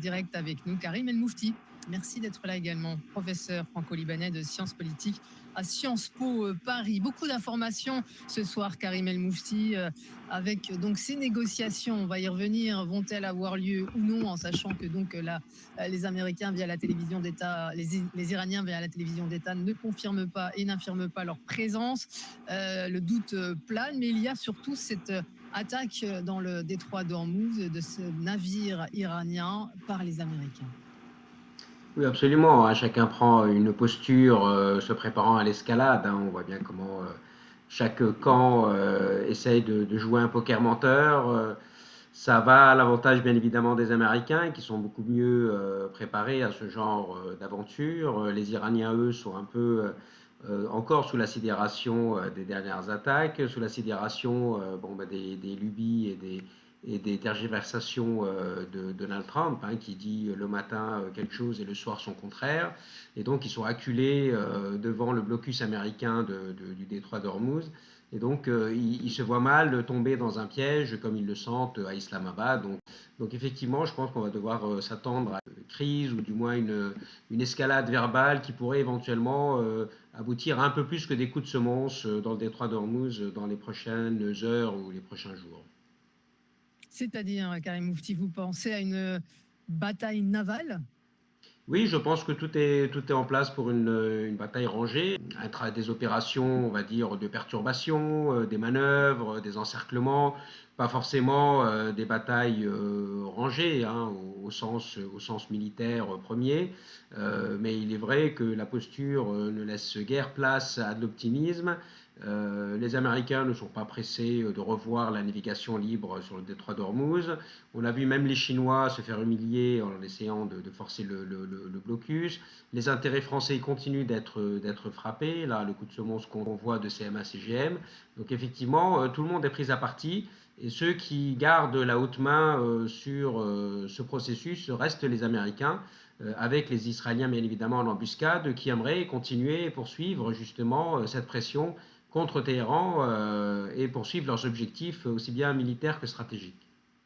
direct avec nous Karim El Moufti. Merci d'être là également, professeur franco-libanais de sciences politiques à Sciences Po Paris. Beaucoup d'informations ce soir, Karim El Moufti, avec donc ces négociations. On va y revenir. Vont-elles avoir lieu ou non, en sachant que donc là, les Américains via la télévision d'État, les Iraniens via la télévision d'État ne confirment pas et n'affirment pas leur présence. Le doute plane, mais il y a surtout cette attaque dans le détroit d'Ormuz de ce navire iranien par les Américains. Oui, absolument, hein. Chacun prend une posture se préparant à l'escalade, hein. On voit bien comment chaque camp essaye de jouer un poker menteur. Ça va à l'avantage bien évidemment des Américains qui sont beaucoup mieux préparés à ce genre d'aventure. Les Iraniens, eux, sont un peu encore sous la sidération des dernières attaques, sous la sidération des lubies et des tergiversations de Donald Trump, hein, qui dit le matin quelque chose et le soir son contraire. Et donc ils sont acculés devant le blocus américain du détroit d'Ormuz. Et donc ils se voient mal tomber dans un piège comme ils le sentent à Islamabad. Donc effectivement, je pense qu'on va devoir s'attendre à une crise ou du moins une escalade verbale qui pourrait éventuellement aboutir à un peu plus que des coups de semonce dans le détroit d'Ormuz dans les prochaines heures ou les prochains jours. C'est-à-dire, Karim Moufti, vous pensez à une bataille navale? Oui, je pense que tout est en place pour une bataille rangée, des opérations, on va dire, de perturbation, des manœuvres, des encerclements, pas forcément des batailles rangées, hein, au sens militaire premier, mais il est vrai que la posture ne laisse guère place à de l'optimisme. Les Américains ne sont pas pressés de revoir la navigation libre sur le détroit d'Ormuz. On a vu même les Chinois se faire humilier en essayant de forcer le blocus. Les intérêts français continuent d'être frappés. Là, le coup de semonce qu'on voit de CMA-CGM. Donc effectivement, tout le monde est pris à partie. Et ceux qui gardent la haute main sur ce processus restent les Américains, avec les Israéliens bien évidemment en embuscade, qui aimeraient continuer et poursuivre justement cette pression contre Téhéran et poursuivre leurs objectifs aussi bien militaires que stratégiques.